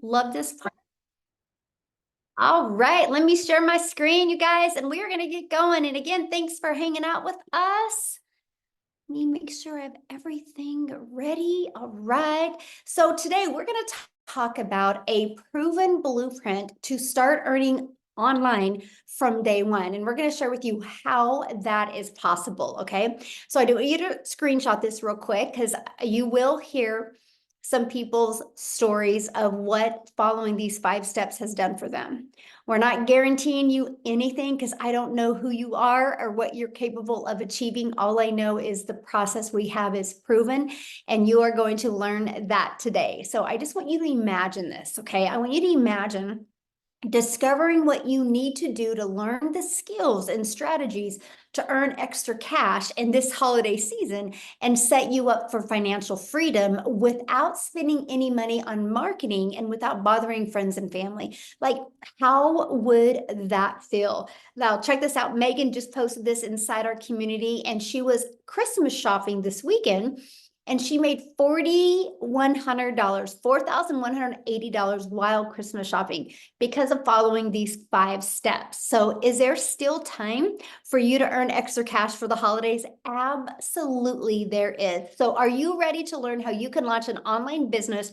Love this. All right, let me share my screen, you guys, and we are going to get going. And again, thanks for hanging out with us. Let me make sure I have everything ready. All right. So today we're going to talk about a proven blueprint to start earning online from day one. And we're going to share with you how that is possible. Okay. So I do want you to screenshot this real quick because you will hear some people's stories of what following these 5 steps has done for them. We're not guaranteeing you anything because I don't know who you are or what you're capable of achieving. All I know is the process we have is proven, and you are going to learn that today. So I just want you to imagine this, okay? I want you to imagine discovering what you need to do to learn the skills and strategies to earn extra cash in this holiday season and set you up for financial freedom without spending any money on marketing and without bothering friends and family. Like, how would that feel? Now, check this out. Megan just posted this inside our community, and she was Christmas shopping this weekend. And she made $4,100, $4,180 while Christmas shopping because of following these 5 steps. So is there still time for you to earn extra cash for the holidays? Absolutely, there is. So are you ready to learn how you can launch an online business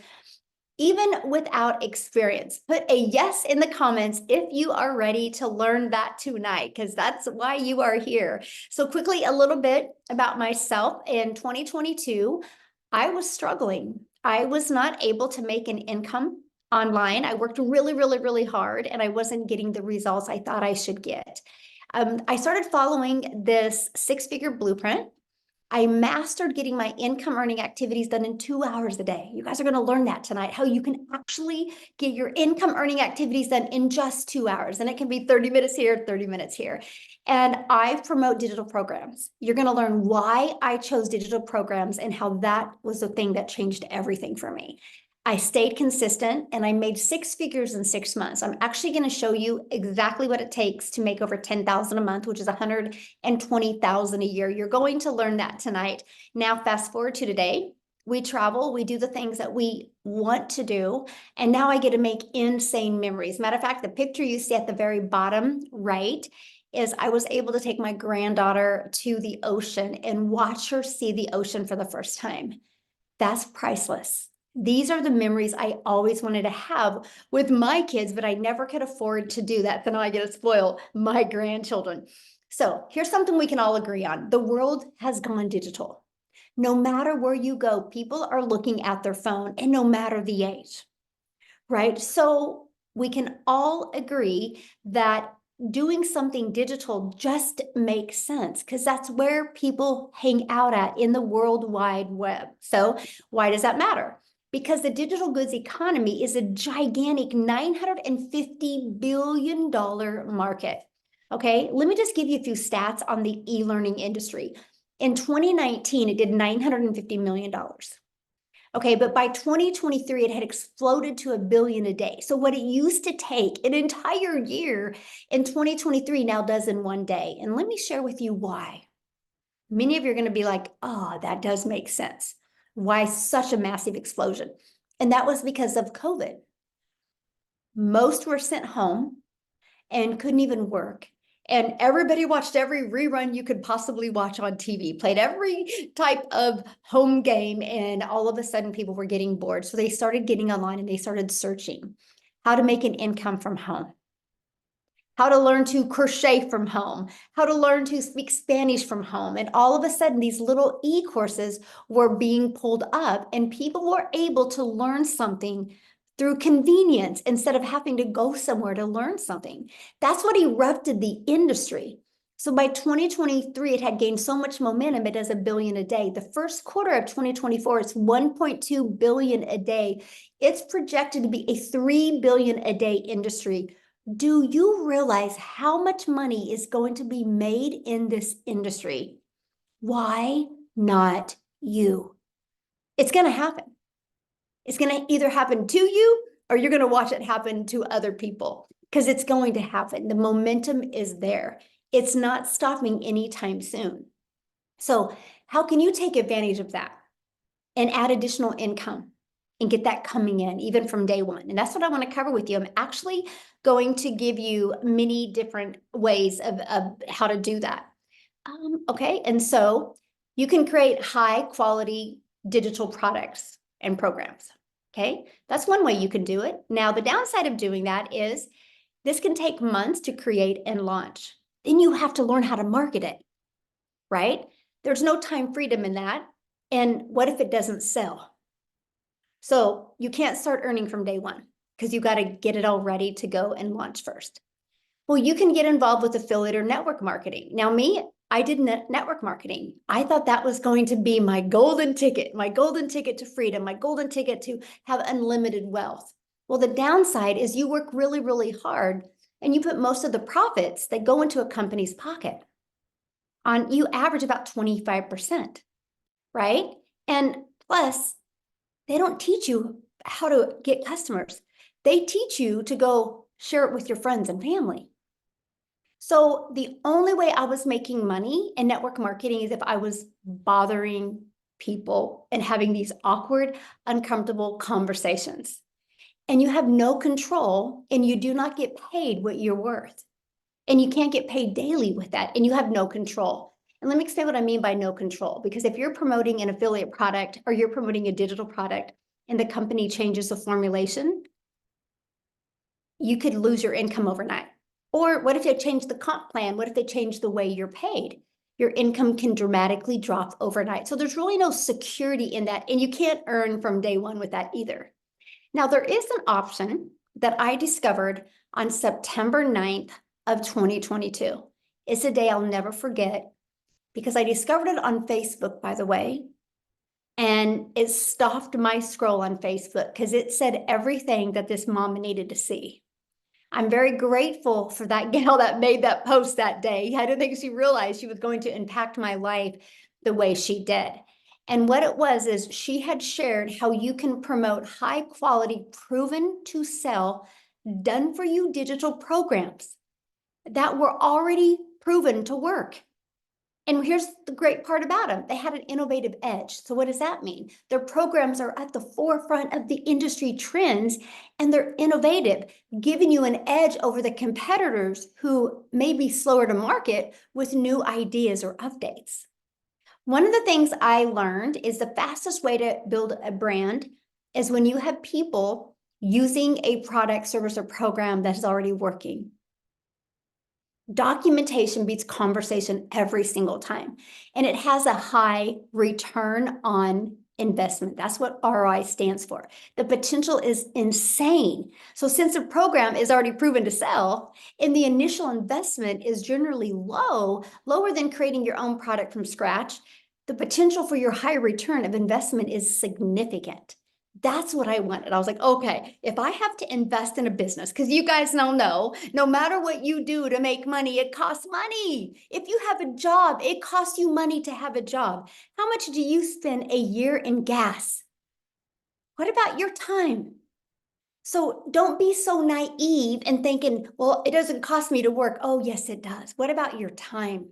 even without experience? Put a yes in the comments if you are ready to learn that tonight, because that's why you are here. So quickly, a little bit about myself. In 2022, I was struggling. I was not able to make an income online. I worked really, really, really hard, and I wasn't getting the results I thought I should get. I started following this 6-figure blueprint. I mastered getting my income earning activities done in 2 hours a day. You guys are going to learn that tonight, how you can actually get your income earning activities done in just 2 hours. And it can be 30 minutes here, 30 minutes here. And I promote digital programs. You're going to learn why I chose digital programs and how that was the thing that changed everything for me. I stayed consistent and I made 6 figures in 6 months. I'm actually going to show you exactly what it takes to make over 10,000 a month, which is 120,000 a year. You're going to learn that tonight. Now, fast forward to today. We travel, we do the things that we want to do, and now I get to make insane memories. Matter of fact, the picture you see at the very bottom right is I was able to take my granddaughter to the ocean and watch her see the ocean for the first time. That's priceless. These are the memories I always wanted to have with my kids, but I never could afford to do that. So now I get to spoil my grandchildren. So here's something we can all agree on. The world has gone digital. No matter where you go, people are looking at their phone, and no matter the age, right? So we can all agree that doing something digital just makes sense because that's where people hang out at in the World Wide Web. So why does that matter? Because the digital goods economy is a gigantic $950 billion market. Okay, let me just give you a few stats on the e-learning industry. In 2019, it did $950 million. Okay, but by 2023, it had exploded to $1 billion a day. So what it used to take an entire year in 2023 now does in one day. And let me share with you why. Many of you are going to be like, oh, that does make sense. Why such a massive explosion? And that was because of COVID. Most were sent home and couldn't even work. And everybody watched every rerun you could possibly watch on TV, played every type of home game, and all of a sudden people were getting bored. So they started getting online and they started searching how to make an income from home, how to learn to crochet from home, how to learn to speak Spanish from home. And all of a sudden, these little e-courses were being pulled up, and people were able to learn something through convenience instead of having to go somewhere to learn something. That's what erupted the industry. So by 2023, it had gained so much momentum, it does $1 billion a day. The first quarter of 2024, it's 1.2 billion a day. It's projected to be a 3 billion a day industry. Do you realize how much money is going to be made in this industry? Why not you? It's going to happen. It's going to either happen to you or you're going to watch it happen to other people because it's going to happen. The momentum is there. It's not stopping anytime soon. So how can you take advantage of that and add additional income and get that coming in even from day one. And that's what I want to cover with you. I'm actually going to give you many different ways of how to do that. Okay, and so you can create high quality digital products and programs. Okay, that's one way you can do it. Now, the downside of doing that is this can take months to create and launch. Then you have to learn how to market it, right? There's no time freedom in that. And what if it doesn't sell? So you can't start earning from day one because you got to get it all ready to go and launch first. Well, you can get involved with affiliate or network marketing. Now, I did network marketing. I thought that was going to be my golden ticket to freedom, my golden ticket to have unlimited wealth. Well, the downside is you work really, really hard and you put most of the profits that go into a company's pocket. You average about 25%, right? And plus, they don't teach you how to get customers. They teach you to go share it with your friends and family. So the only way I was making money in network marketing is if I was bothering people and having these awkward, uncomfortable conversations. And you have no control and you do not get paid what you're worth. And you can't get paid daily with that and you have no control. And let me explain what I mean by no control, because if you're promoting an affiliate product or you're promoting a digital product and the company changes the formulation, you could lose your income overnight. Or what if they change the comp plan? What if they change the way you're paid? Your income can dramatically drop overnight. So there's really no security in that. And you can't earn from day one with that either. Now, there is an option that I discovered on September 9th of 2022. It's a day I'll never forget because I discovered it on Facebook, by the way. And it stopped my scroll on Facebook because it said everything that this mom needed to see. I'm very grateful for that gal that made that post that day. I don't think she realized she was going to impact my life the way she did. And what it was is she had shared how you can promote high quality, proven to sell, done for you digital programs that were already proven to work. And here's the great part about them. They had an innovative edge. So what does that mean? Their programs are at the forefront of the industry trends and they're innovative, giving you an edge over the competitors who may be slower to market with new ideas or updates. One of the things I learned is the fastest way to build a brand is when you have people using a product, service, or program that is already working. Documentation beats conversation every single time. And it has a high return on investment. That's what ROI stands for. The potential is insane. So since a program is already proven to sell and the initial investment is generally lower than creating your own product from scratch, the potential for your high return of investment is significant. That's what I wanted. I was like, okay, if I have to invest in a business, because you guys know, no matter what you do to make money, it costs money. If you have a job, it costs you money to have a job. How much do you spend a year in gas? What about your time? So don't be so naive and thinking, well, it doesn't cost me to work. Oh, yes, it does. What about your time?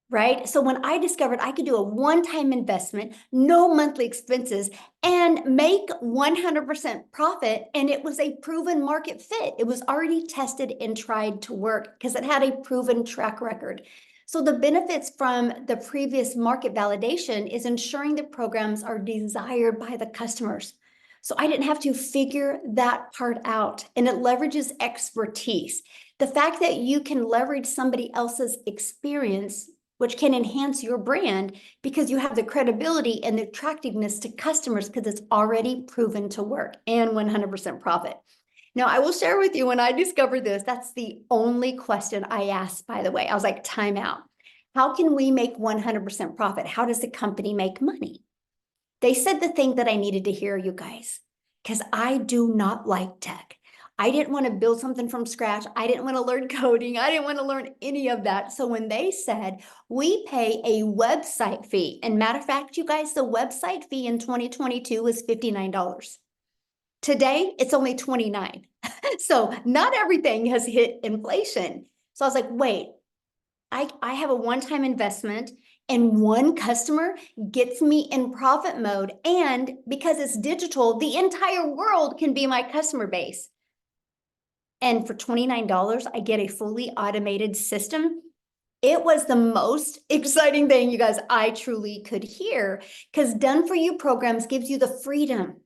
Right? So when I discovered I could do a one-time investment, no monthly expenses, and make 100% profit, and it was a proven market fit. It was already tested and tried to work because it had a proven track record. So the benefits from the previous market validation is ensuring the programs are desired by the customers. So I didn't have to figure that part out, and it leverages expertise. The fact that you can leverage somebody else's experience, which can enhance your brand because you have the credibility and the attractiveness to customers because it's already proven to work and 100% profit. Now, I will share with you when I discovered this, that's the only question I asked, by the way. I was like, time out. How can we make 100% profit? How does the company make money? They said the thing that I needed to hear, you guys, because I do not like tech. I didn't want to build something from scratch. I didn't want to learn coding. I didn't want to learn any of that. So when they said we pay a website fee, and matter of fact, you guys, the website fee in 2022 was $59. Today, it's only $29. So not everything has hit inflation. So I was like, wait, I have a one-time investment And one customer gets me in profit mode. And because it's digital, the entire world can be my customer base. And for $29, I get a fully automated system. It was the most exciting thing, you guys, I truly could hear, because Done For You programs gives you the freedom,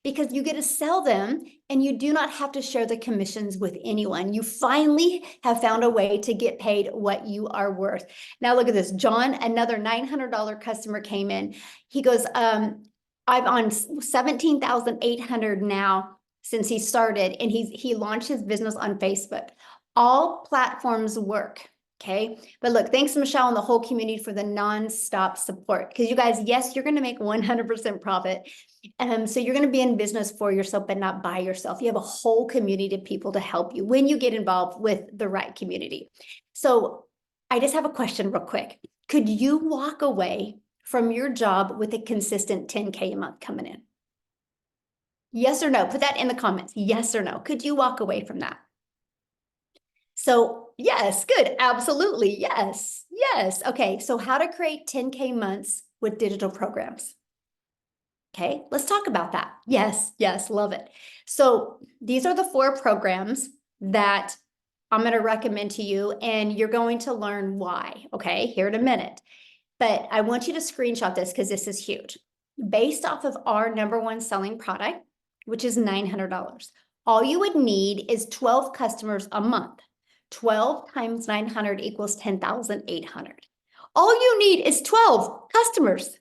because you get to sell them and you do not have to share the commissions with anyone. You finally have found a way to get paid what you are worth. Now look at this. John, another $900 customer came in. He goes, I'm on 17,800 now since he started, and he launched his business on Facebook. All platforms work. Okay. But look, thanks to Michele and the whole community for the nonstop support. Because you guys, yes, you're going to make 100% profit. So you're going to be in business for yourself, but not by yourself. You have a whole community of people to help you when you get involved with the right community. So I just have a question real quick. Could you walk away from your job with a consistent 10K a month coming in? Yes or no? Put that in the comments. Yes or no? Could you walk away from that? So yes, good. Absolutely. Yes. Yes. Okay. So how to create 10K months with digital programs. Okay, let's talk about that. Yes, yes, love it. So these are the 4 programs that I'm going to recommend to you, and you're going to learn why, okay, here in a minute. But I want you to screenshot this because this is huge. Based off of our #1 selling product, which is $900, all you would need is 12 customers a month. 12 times 900 equals 10,800. All you need is 12 customers.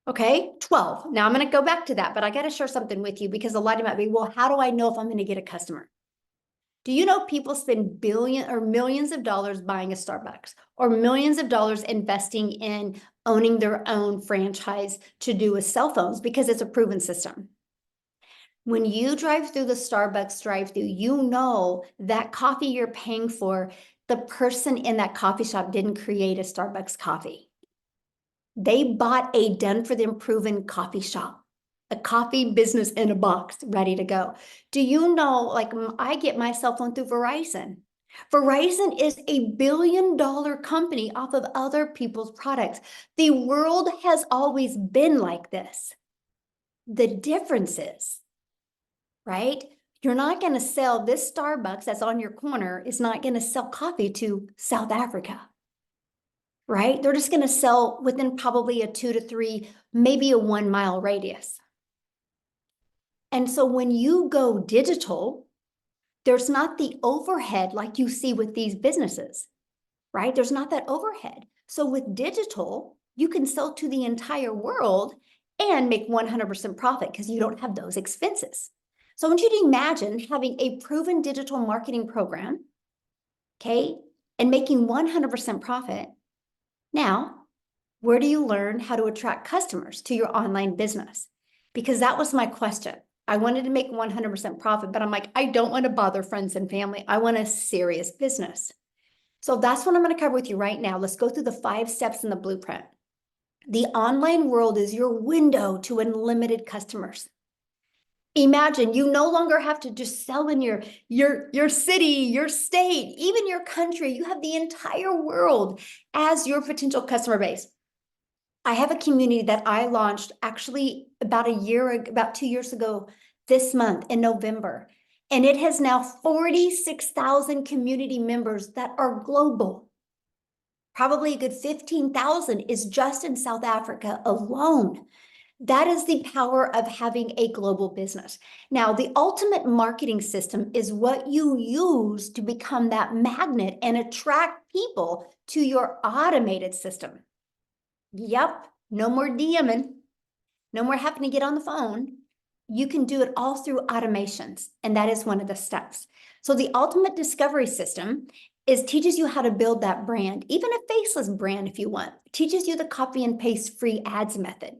Okay, 12. Now I'm going to go back to that, but I got to share something with you, because a lot of you might be, well, how do I know if I'm going to get a customer? Do you know people spend billions or millions of dollars buying a Starbucks, or millions of dollars investing in owning their own franchise to do with cell phones, because it's a proven system? When you drive through the Starbucks drive-through, you know that coffee you're paying for, the person in that coffee shop didn't create a Starbucks coffee. They bought a done-for-them proven coffee shop, a coffee business in a box ready to go. Do you know, like, I get my cell phone through Verizon. Verizon is a billion-dollar company off of other people's products. The world has always been like this. The difference is, right? You're not going to sell this Starbucks that's on your corner is not going to sell coffee to South Africa. Right? They're just going to sell within probably a 2 to 3, maybe a 1 mile radius. And so when you go digital, there's not the overhead like you see with these businesses, right? There's not that overhead. So with digital, you can sell to the entire world and make 100% profit because you don't have those expenses. So I want you to imagine having a proven digital marketing program, okay, and making 100% profit. Now, where do you learn how to attract customers to your online business? Because that was my question. I wanted to make 100% profit, but I'm like, I don't want to bother friends and family. I want a serious business. So that's what I'm going to cover with you right now. Let's go through the 5 steps in the blueprint. The online world is your window to unlimited customers. Imagine you no longer have to just sell in your city, your state, even your country. You have the entire world as your potential customer base. I have a community that I launched actually about 2 years ago this month in November. And it has now 46,000 community members that are global. Probably a good 15,000 is just in South Africa alone. That is the power of having a global business. Now, the ultimate marketing system is what you use to become that magnet and attract people to your automated system. Yep, no more DMing, no more having to get on the phone. You can do it all through automations, and that is one of the steps. So the ultimate discovery system teaches you how to build that brand, even a faceless brand if you want. It teaches you the copy and paste free ads method,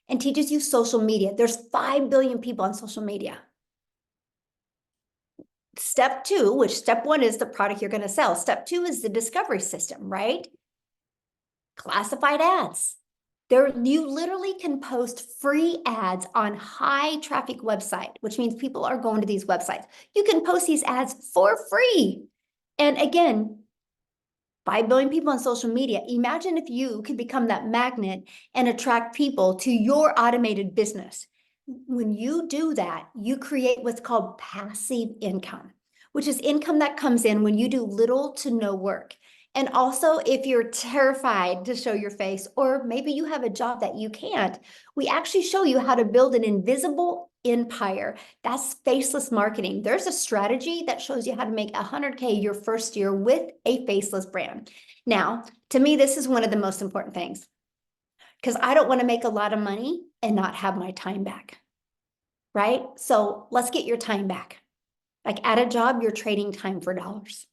and teaches you social media. There's 5 billion people on social media. Step 2, which step 1 is the product you're going to sell. Step 2 is the discovery system, right? Classified ads. You literally can post free ads on high traffic website, which means people are going to these websites. You can post these ads for free. And again, 5 billion people on social media. Imagine if you could become that magnet and attract people to your automated business. When you do that, you create what's called passive income, which is income that comes in when you do little to no work. And also, if you're terrified to show your face, or maybe you have a job that you can't, we actually show you how to build an invisible empire. That's faceless marketing. There's a strategy that shows you how to make 100K your first year with a faceless brand. Now, to me, this is one of the most important things, because I don't want to make a lot of money and not have my time back, right? So let's get your time back. Like at a job, you're trading time for dollars.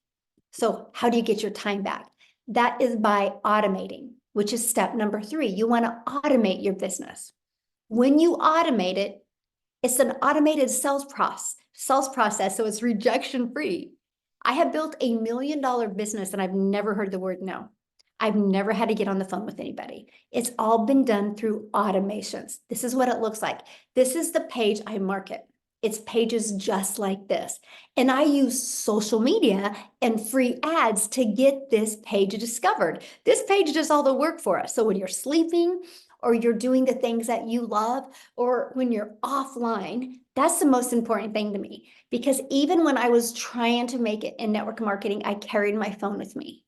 So how do you get your time back? That is by automating, which is step number 3. You want to automate your business. When you automate it, it's an automated sales process, so it's rejection free. I have built $1 million business and I've never heard the word no. I've never had to get on the phone with anybody. It's all been done through automations. This is what it looks like. This is the page I market. It's pages just like this. And I use social media and free ads to get this page discovered. This page does all the work for us. So when you're sleeping or you're doing the things that you love, or when you're offline, that's the most important thing to me. Because even when I was trying to make it in network marketing, I carried my phone with me.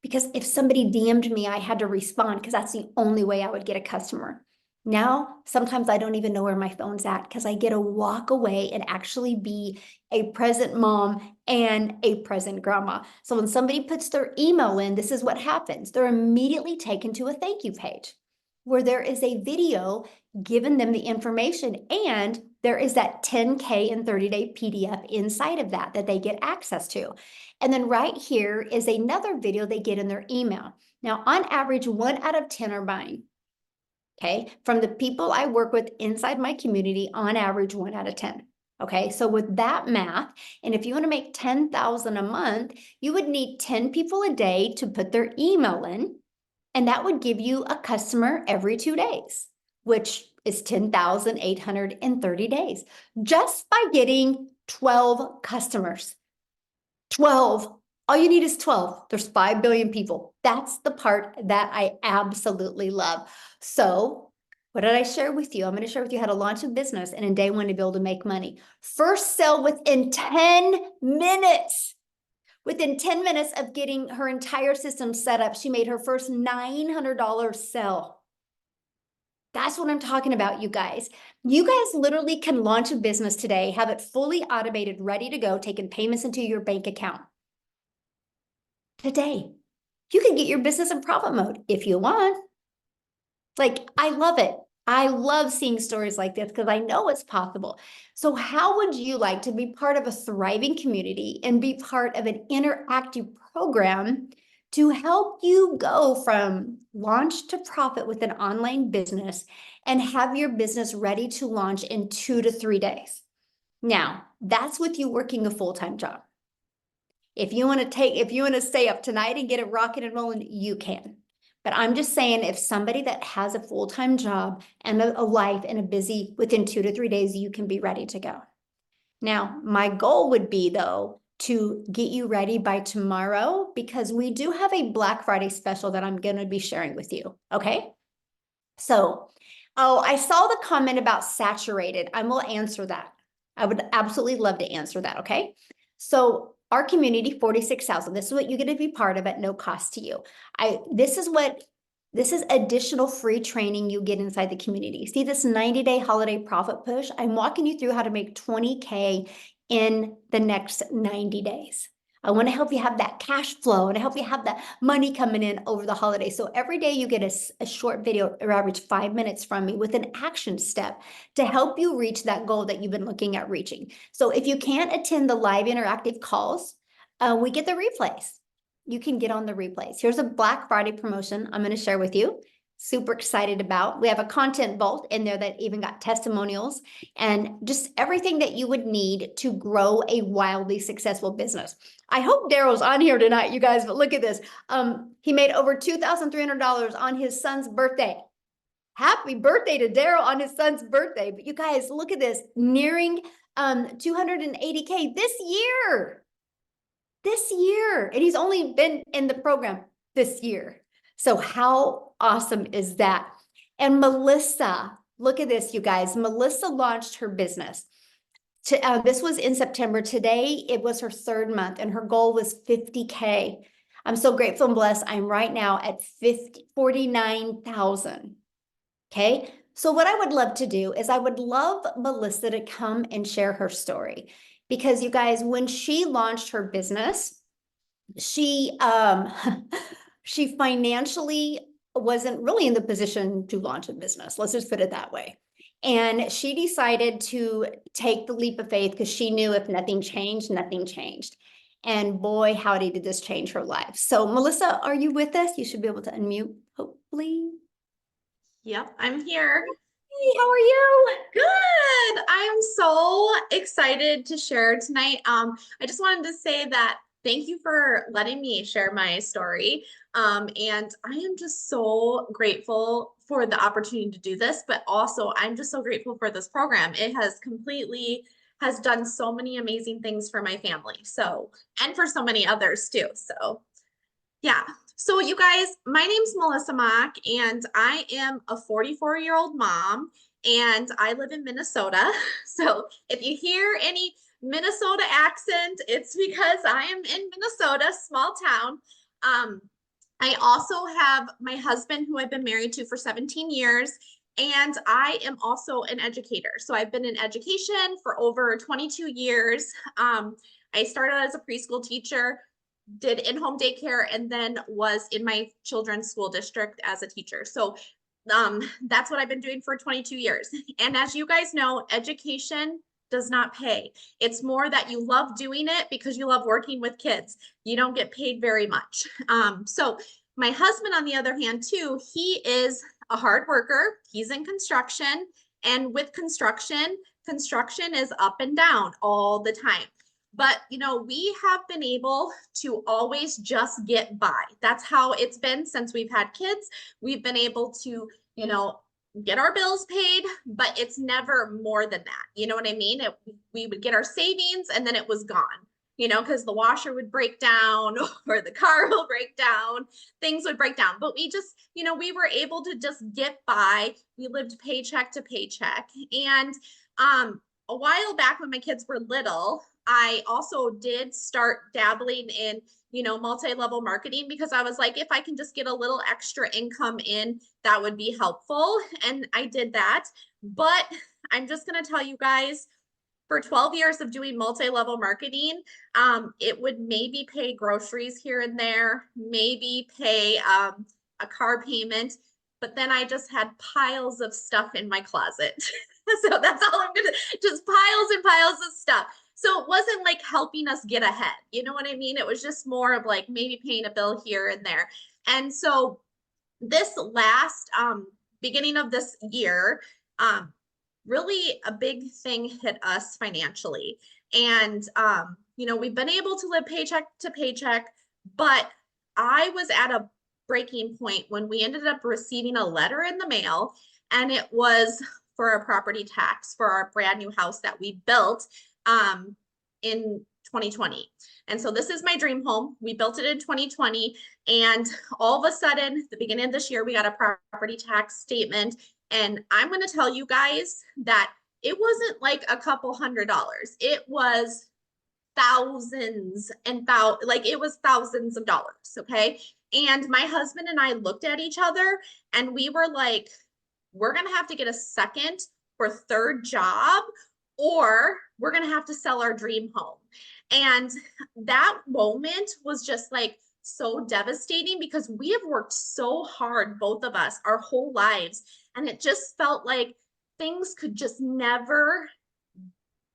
Because if somebody DM'd me, I had to respond because that's the only way I would get a customer. Now, sometimes I don't even know where my phone's at because I get to walk away and actually be a present mom and a present grandma. So when somebody puts their email in, this is what happens. They're immediately taken to a thank you page where there is a video giving them the information, and there is that 10K and 30-day PDF inside of that they get access to. And then right here is another video they get in their email. Now, on average, 1 out of 10 are buying. Okay, from the people I work with inside my community, on average, 1 out of 10. Okay, so with that math, and if you want to make 10,000 a month, you would need 10 people a day to put their email in, and that would give you a customer every 2 days, which is 10,830 days, just by getting 12 customers. 12. All you need is 12. There's 5 billion people. That's the part that I absolutely love. So what did I share with you? I'm going to share with you how to launch a business and in day 1 to be able to make money. First sell within 10 minutes. Within 10 minutes of getting her entire system set up, she made her first $900 sell. That's what I'm talking about, you guys. You guys literally can launch a business today, have it fully automated, ready to go, taking payments into your bank account. Today, you can get your business in profit mode if you want. Like, I love it. I love seeing stories like this because I know it's possible. So how would you like to be part of a thriving community and be part of an interactive program to help you go from launch to profit with an online business and have your business ready to launch in 2 to 3 days? Now, that's with you working a full-time job. If you want to stay up tonight and get it rocking and rolling, you can. But I'm just saying, if somebody that has a full-time job and a life and a busy, within 2 to 3 days, you can be ready to go. Now, my goal would be, though, to get you ready by tomorrow, because we do have a Black Friday special that I'm going to be sharing with you. Okay. So, I saw the comment about saturated. I will answer that. I would absolutely love to answer that. Okay. So our community, 46,000. This is what you're going to be part of at no cost to you. This is additional free training you get inside the community. See this 90-day holiday profit push? I'm walking you through how to make 20K in the next 90 days. I want to help you have that cash flow and help you have that money coming in over the holidays. So every day you get a short video, or average 5 minutes from me with an action step to help you reach that goal that you've been looking at reaching. So if you can't attend the live interactive calls, we get the replays. You can get on the replays. Here's a Black Friday promotion I'm going to share with you. Super excited about. We have a content vault in there that even got testimonials and just everything that you would need to grow a wildly successful business. I hope Daryl's on here tonight, you guys, but look at this. He made over $2,300 on his son's birthday. Happy birthday to Daryl on his son's birthday. But you guys, look at this, nearing 280K this year. And he's only been in the program this year. So how awesome is that? And Melissa, look at this, you guys. Melissa launched her business. This was in September. Today, it was her 3rd month, and her goal was 50K. I'm so grateful and blessed. I'm right now at 49,000. Okay. So what I would love to do is I would love Melissa to come and share her story, because you guys, when she launched her business, she she financially wasn't really in the position to launch a business. Let's just put it that way. And she decided to take the leap of faith because she knew if nothing changed, nothing changed. And boy, howdy, did this change her life. So Melissa, are you with us? You should be able to unmute, hopefully. Yep, I'm here. Hey, how are you? Good. I am so excited to share tonight. I just wanted to say that thank you for letting me share my story. And I am just so grateful for the opportunity to do this, but also I'm just so grateful for this program. It has done so many amazing things for my family. So, and for so many others too. So yeah. So you guys, my name's Melissa Mock, and I am a 44-year-old mom, and I live in Minnesota. So if you hear any Minnesota accent, it's because I am in Minnesota, small town. I also have my husband, who I've been married to for 17 years, and I am also an educator. So I've been in education for over 22 years. I started as a preschool teacher, did in-home daycare, and then was in my children's school district as a teacher. So that's what I've been doing for 22 years. And as you guys know, education does not pay. It's more that you love doing it because you love working with kids. You don't get paid very much. So my husband, on the other hand, too, he is a hard worker. He's in construction. And with construction, construction is up and down all the time. But, you know, we have been able to always just get by. That's how it's been since we've had kids. We've been able to, you know, get our bills paid, but it's never more than that. You know what I mean? We would get our savings and then it was gone, you know, because the washer would break down or the car will break down, things would break down. But we just, you know, we were able to just get by. We lived paycheck to paycheck. And a while back when my kids were little, I also did start dabbling in, you know, multi-level marketing, because I was like, if I can just get a little extra income in, that would be helpful. And I did that. But I'm just going to tell you guys, for 12 years of doing multi-level marketing, it would maybe pay groceries here and there, maybe pay a car payment, but then I just had piles of stuff in my closet. So that's all I'm gonna, just piles and piles of stuff. So it wasn't like helping us get ahead. You know what I mean? It was just more of like maybe paying a bill here and there. And so this last beginning of this year, really a big thing hit us financially. And you know, we've been able to live paycheck to paycheck, but I was at a breaking point when we ended up receiving a letter in the mail, and it was for a property tax for our brand new house that we built in 2020. And so this is my dream home. We built it in 2020. And all of a sudden, the beginning of this year, we got a property tax statement. And I'm going to tell you guys that it wasn't like a couple $100s. It was thousands and like it was thousands of dollars. Okay. And my husband and I looked at each other and we were like, we're going to have to get a second or third job, or we're going to have to sell our dream home. And that moment was just like so devastating, because we have worked so hard, both of us, our whole lives. And it just felt like things could just never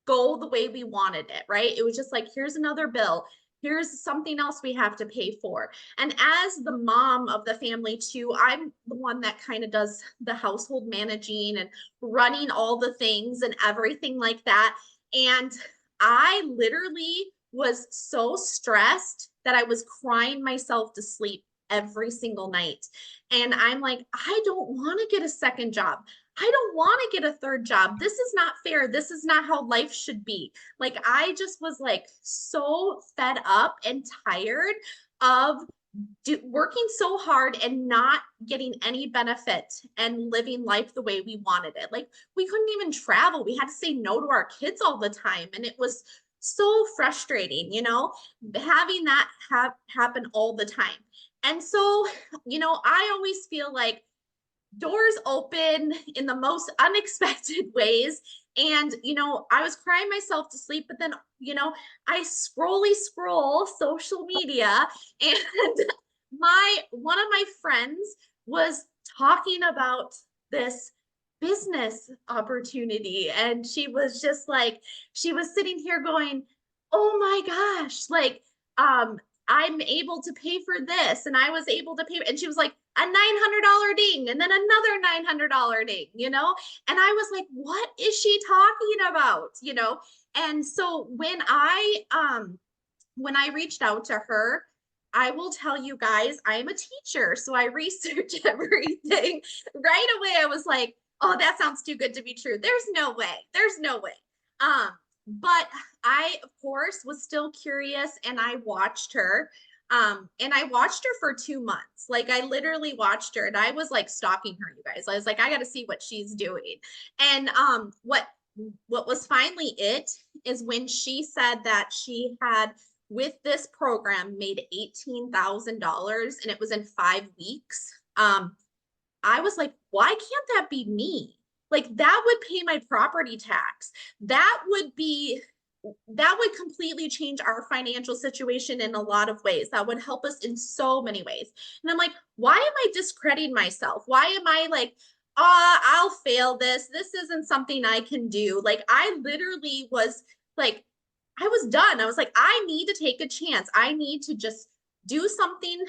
go the way we wanted it, right? It was just like, here's another bill. Here's something else we have to pay for. And as the mom of the family too, I'm the one that kind of does the household managing and running all the things and everything like that. And I literally was so stressed that I was crying myself to sleep every single night. And I'm like, I don't want to get a second job. I don't want to get a third job. This is not fair. This is not how life should be. Like, I just was like so fed up and tired of working so hard and not getting any benefit and living life the way we wanted it. Like we couldn't even travel. We had to say no to our kids all the time. And it was so frustrating, you know, having that happen all the time. And so, you know, I always feel like doors open in the most unexpected ways. And, you know, I was crying myself to sleep, but then, you know, I scroll social media and one of my friends was talking about this business opportunity. And she was just like, she was sitting here going, oh my gosh, like, I'm able to pay for this. And I was able to pay. And she was like, a $900 ding and then another $900 ding, you know? And I was like, what is she talking about? You know? And so when I reached out to her, I will tell you guys, I am a teacher. So I researched everything right away. I was like, oh, that sounds too good to be true. There's no way. There's no way. But I, of course, was still curious and I watched her. And I watched her for 2 months. Like I literally watched her and I was like stalking her, you guys. I was like, I got to see what she's doing. And what was finally it is when she said that she had with this program made $18,000 and it was in 5 weeks. I was like, why can't that be me? Like that would pay my property tax. That would completely change our financial situation in a lot of ways. That would help us in so many ways. And I'm like, why am I discrediting myself? Why am I like, I'll fail this. This isn't something I can do. Like I literally was like, I was done. I was like, I need to take a chance. I need to just do something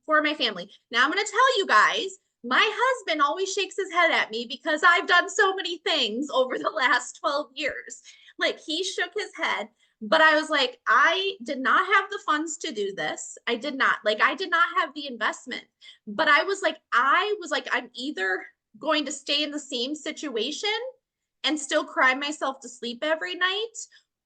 for my family. Now I'm going to tell you guys, my husband always shakes his head at me because I've done so many things over the last 12 years. Like he shook his head, but I was like, I did not have the funds to do this. I did not have the investment, but I was like, I'm either going to stay in the same situation and still cry myself to sleep every night,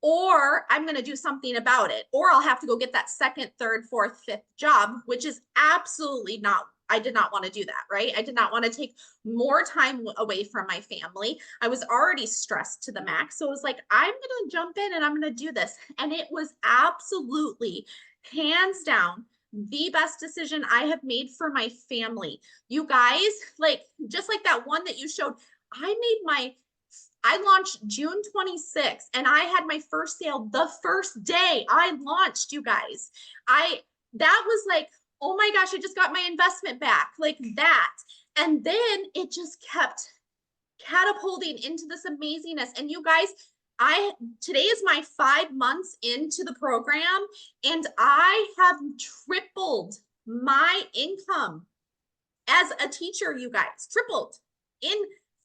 or I'm going to do something about it, or I'll have to go get that second, third, fourth, fifth job, which is absolutely not, I did not want to do that, right? I did not want to take more time away from my family. I was already stressed to the max. So it was like, I'm going to jump in and I'm going to do this. And it was absolutely hands down the best decision I have made for my family. You guys, like, just like that one that you showed, I launched June 26th and I had my first sale the first day I launched, you guys. That was like, oh my gosh, I just got my investment back, like that. And then it just kept catapulting into this amazingness. And you guys, today is my 5 months into the program and I have tripled my income as a teacher, you guys, tripled in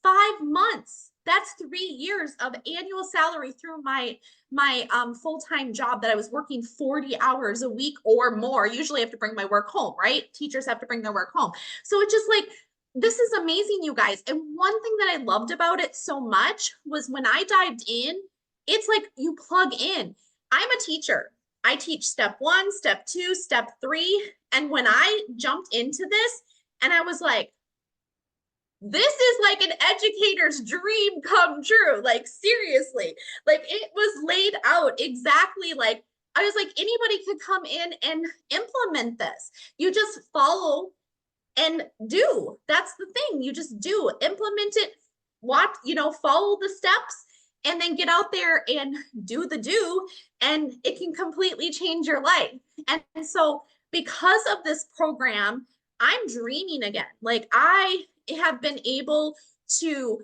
5 months. That's 3 years of annual salary through my full-time job that I was working 40 hours a week or more. Usually I have to bring my work home, right? Teachers have to bring their work home. So it's just like, this is amazing, you guys. And one thing that I loved about it so much was when I dived in, it's like you plug in. I'm a teacher. I teach step 1, step 2, step 3. And when I jumped into this and I was like, this is like an educator's dream come true. Like seriously, like it was laid out exactly like I was like, anybody could come in and implement this. You just follow and do. That's the thing. You just do, implement it, watch, follow the steps and then get out there and do the do. And it can completely change your life. And so because of this program, I'm dreaming again. Like I have been able to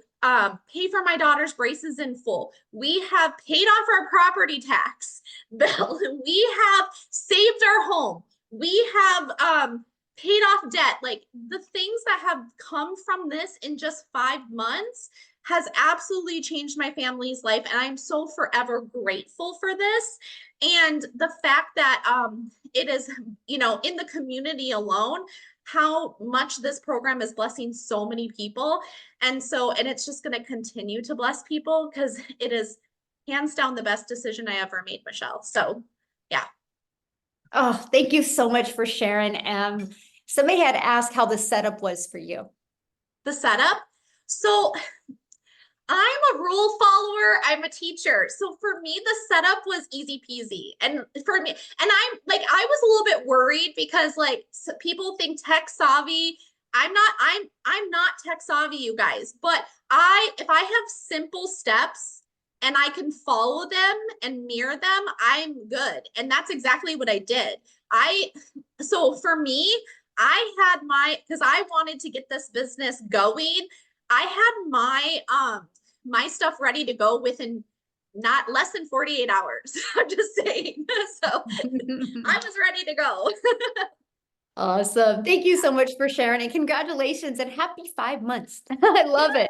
pay for my daughter's braces in full. We have paid off our property tax bill. We have saved our home. We have paid off debt. Like the things that have come from this in just 5 months has absolutely changed my family's life. And I'm so forever grateful for this. And the fact that it is, in the community alone, how much this program is blessing so many people. And it's just going to continue to bless people because it is hands down the best decision I ever made, Michelle. So yeah. Oh, thank you so much for sharing. Somebody had asked how the setup was for you. The setup. So I'm a rule follower. I'm a teacher. So for me, the setup was easy peasy. And for me, and I was a little bit worried because like people think tech savvy. I'm not tech savvy, you guys, but if I have simple steps and I can follow them and mirror them, I'm good. And that's exactly what I did. So for me, I had because I wanted to get this business going. I had my stuff ready to go within not less than 48 hours. I'm just saying. So I was ready to go. Awesome. Thank you so much for sharing and congratulations and happy 5 months. I love it.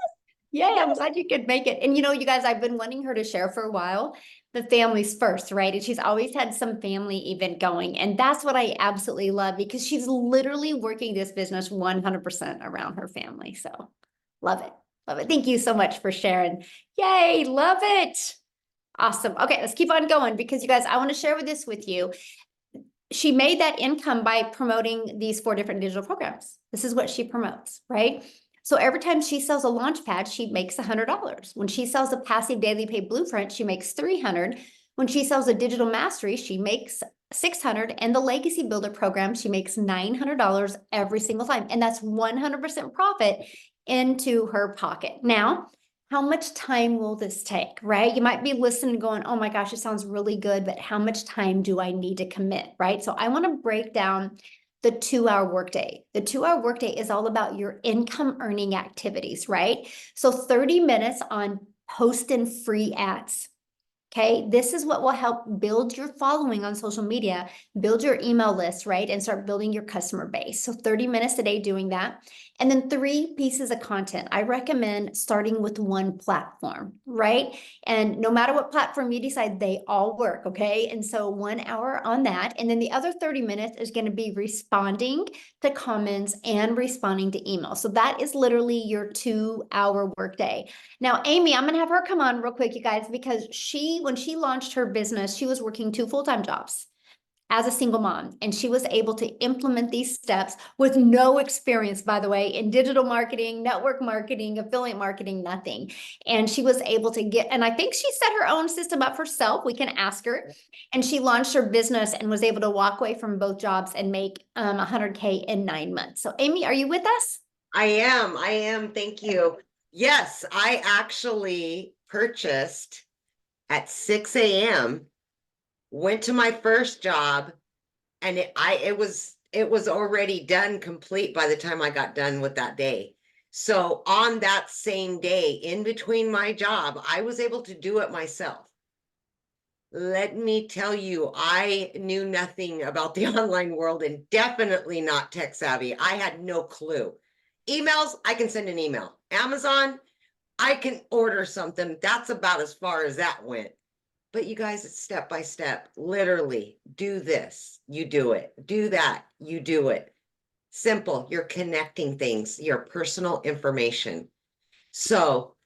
Yeah, I'm Yes. glad you could make it. And you guys, I've been wanting her to share for a while. The family's first, right? And she's always had some family event going. And that's what I absolutely love because she's literally working this business 100% around her family. So love it. Love it. Thank you so much for sharing. Yay, love it. Awesome. Okay, let's keep on going because you guys, I want to share this with you. She made that income by promoting these 4 different digital programs. This is what she promotes, right? So every time she sells a launch pad, she makes $100. When she sells a passive daily pay blueprint, she makes 300. When she sells a digital mastery, she makes 600. And the legacy builder program, she makes $900 every single time. And that's 100% profit into her pocket. Now, how much time will this take, right? You might be listening going, oh my gosh, it sounds really good, but how much time do I need to commit, right? So I want to break down the 2-hour workday. The 2-hour workday is all about your income earning activities, right? So 30 minutes on post and free ads. Okay, this is what will help build your following on social media, build your email list, right? And start building your customer base. So 30 minutes a day doing that. And then 3 pieces of content. I recommend starting with one platform, right? And no matter what platform you decide, they all work, okay? And so 1 hour on that. And then the other 30 minutes is going to be responding to comments and responding to emails. So that is literally your 2-hour workday. Now, Amy, I'm going to have her come on real quick, you guys, because when she launched her business, she was working 2 full-time jobs as a single mom, and she was able to implement these steps with no experience, by the way, in digital marketing, network marketing, affiliate marketing, nothing. And she was able to and I think she set her own system up herself. We can ask her. And she launched her business and was able to walk away from both jobs and make 100K in 9 months. So Amy, are you with us? I am. Thank you. Yes, I actually purchased at 6 a.m., went to my first job, and it was already done complete by the time I got done with that day. So on that same day, in between my job, I was able to do it myself. Let me tell you, I knew nothing about the online world and definitely not tech savvy. I had no clue. Emails, I can send an email. Amazon, I can order something. That's about as far as that went. But you guys, it's step by step. Literally, do this, you do it. Do that, you do it. Simple. You're connecting things, your personal information. So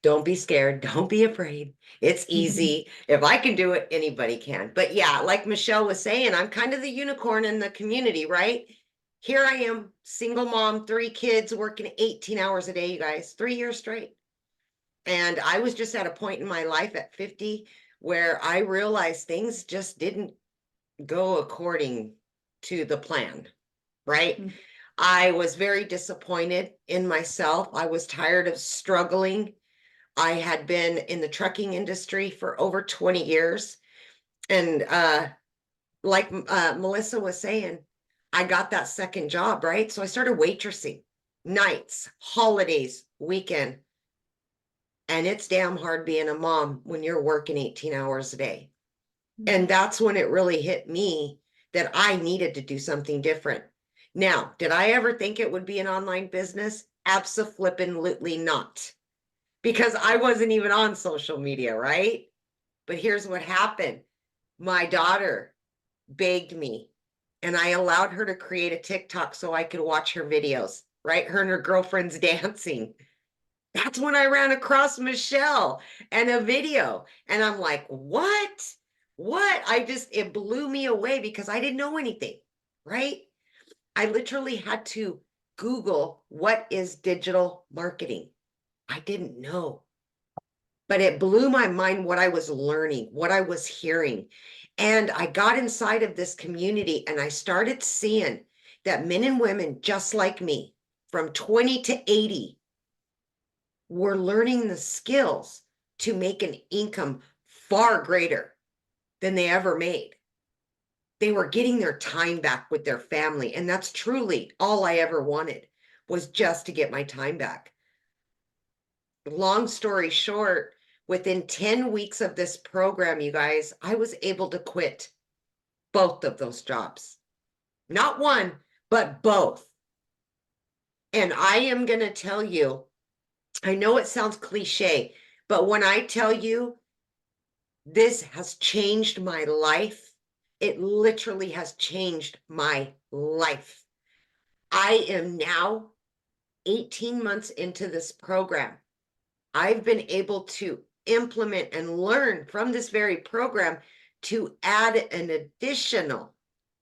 don't be scared. Don't be afraid. It's easy. If I can do it, anybody can. But yeah, like Michele was saying, I'm kind of the unicorn in the community, right? Here I am, single mom, 3 kids, working 18 hours a day, you guys, 3 years straight. And I was just at a point in my life at 50 where I realized things just didn't go according to the plan, right? I was very disappointed in myself. I was tired of struggling. I had been in the trucking industry for over 20 years. And like Melissa was saying, I got that second job, right? So I started waitressing nights, holidays, weekend. And it's damn hard being a mom when you're working 18 hours a day. And that's when it really hit me that I needed to do something different. Now, did I ever think it would be an online business? Abso-flippin-lutely not. Because I wasn't even on social media, right? But here's what happened. My daughter begged me, and I allowed her to create a TikTok so I could watch her videos, right? Her and her girlfriends dancing. That's when I ran across Michele and a video. And I'm like, what? what? It blew me away because I didn't know anything, right? I literally had to Google what is digital marketing. I didn't know, but it blew my mind what I was learning, what I was hearing. And I got inside of this community and I started seeing that men and women just like me, from 20 to 80, were learning the skills to make an income far greater than they ever made. They were getting their time back with their family. And that's truly all I ever wanted, was just to get my time back. Long story short, within 10 weeks of this program, you guys, I was able to quit both of those jobs. Not one, but both. And I am going to tell you, I know it sounds cliche, but when I tell you this has changed my life, it literally has changed my life. I am now 18 months into this program. I've been able to implement and learn from this very program to add an additional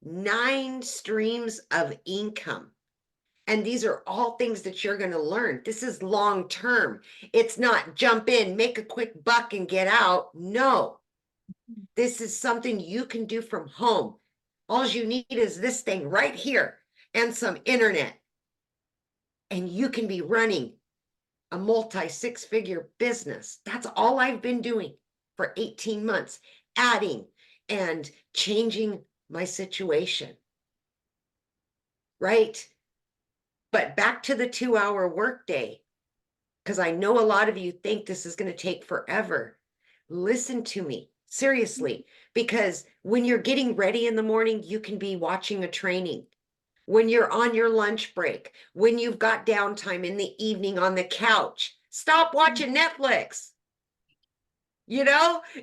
9 streams of income. And these are all things that you're going to learn. This is long term. It's not jump in, make a quick buck and get out. No, this is something you can do from home. All you need is this thing right here and some internet. And you can be running a multi-6-figure business. That's all I've been doing for 18 months, adding and changing my situation. Right? But back to the 2-hour workday, because I know a lot of you think this is going to take forever. Listen to me, seriously, because when you're getting ready in the morning, you can be watching a training. When you're on your lunch break, when you've got downtime in the evening on the couch, stop watching Netflix.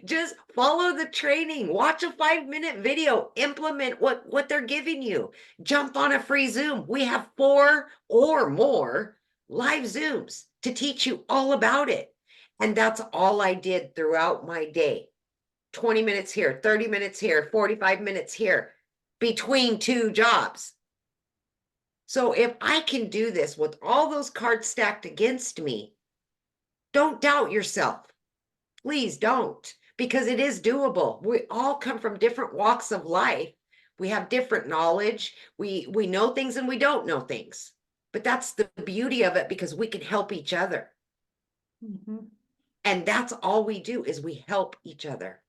Just follow the training, watch a 5-minute video, implement what they're giving you, jump on a free Zoom. We have 4 or more live Zooms to teach you all about it. And that's all I did throughout my day. 20 minutes here, 30 minutes here, 45 minutes here, between 2 jobs. So if I can do this with all those cards stacked against me, don't doubt yourself. Please don't, because it is doable. We all come from different walks of life. We have different knowledge. We know things and we don't know things. But that's the beauty of it, because we can help each other. Mhm. And that's all we do, is we help each other.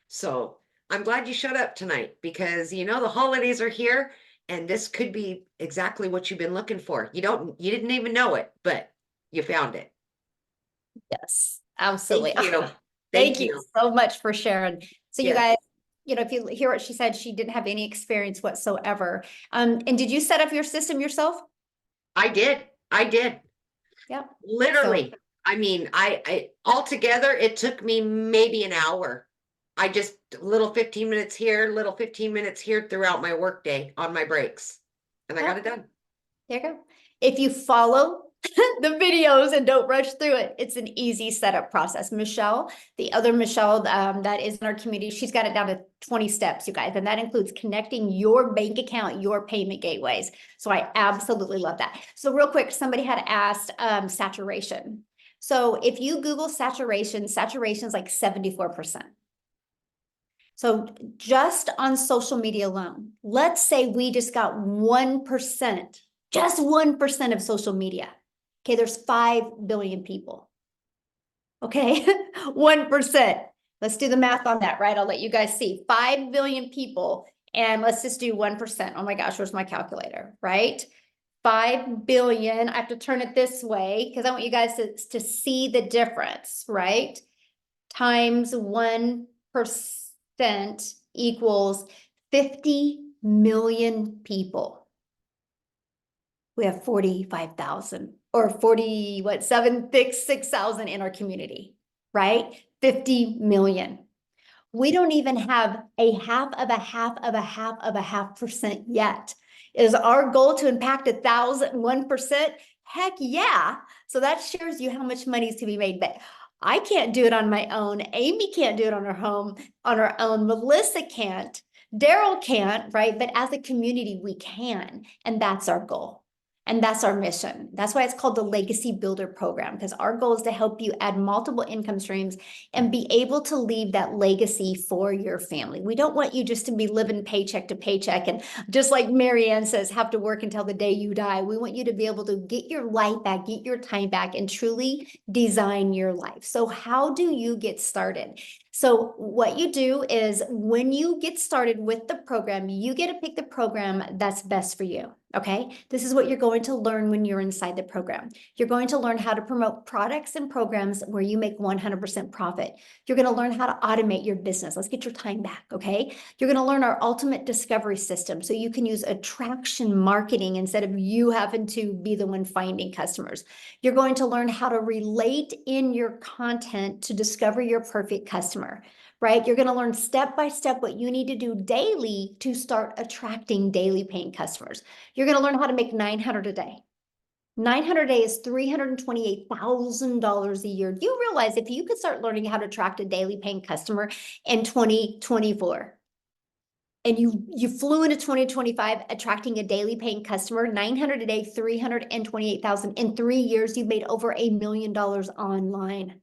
So I'm glad you showed up tonight, because the holidays are here and this could be exactly what you've been looking for. You didn't even know it, but you found it. Yes, absolutely. Thank you. Thank you so much for sharing. So you Yes. guys, if you hear what she said, she didn't have any experience whatsoever. And did you set up your system yourself? I did. Yep. Literally. I mean, I altogether, it took me maybe an hour. I just little 15 minutes here, little 15 minutes here throughout my workday on my breaks. And I got it done. There you go. If you follow the videos and don't rush through it, it's an easy setup process. Michele, the other Michele that is in our community, she's got it down to 20 steps, you guys. And that includes connecting your bank account, your payment gateways. So I absolutely love that. So real quick, somebody had asked saturation. So if you Google saturation is like 74%. So just on social media alone, let's say we just got 1%, just 1% of social media. Okay, there's 5 billion people. Okay, 1%. Let's do the math on that, right? I'll let you guys see. 5 billion people, and let's just do 1%. Oh my gosh, where's my calculator, right? 5 billion, I have to turn it this way because I want you guys to see the difference, right? Times 1% equals 50 million people. We have 45,000 or 6,000 in our community, right? 50 million. We don't even have a half of a half of a half of a half percent yet. Is our goal to impact 1%? Heck yeah. So that shares you how much money is to be made. But I can't do it on my own. Amy can't do it on her own. Melissa can't. Daryl can't, right? But as a community, we can. And that's our goal. And that's our mission. That's why it's called the Legacy Builder Program, because our goal is to help you add multiple income streams and be able to leave that legacy for your family. We don't want you just to be living paycheck to paycheck and just like Marianne says, have to work until the day you die. We want you to be able to get your life back, get your time back, and truly design your life. So how do you get started? So what you do is when you get started with the program, you get to pick the program that's best for you. Okay, this is what you're going to learn when you're inside the program. You're going to learn how to promote products and programs where you make 100% profit. You're going to learn how to automate your business. Let's get your time back, okay? You're going to learn our ultimate discovery system so you can use attraction marketing instead of you having to be the one finding customers. You're going to learn how to relate in your content to discover your perfect customer. Right? You're going to learn step by step what you need to do daily to start attracting daily paying customers. You're going to learn how to make $900 a day. 900 a day is $328,000 a year. Do you realize if you could start learning how to attract a daily paying customer in 2024 and you flew into 2025 attracting a daily paying customer, 900 a day, 328,000 in 3 years, you've made over $1 million online.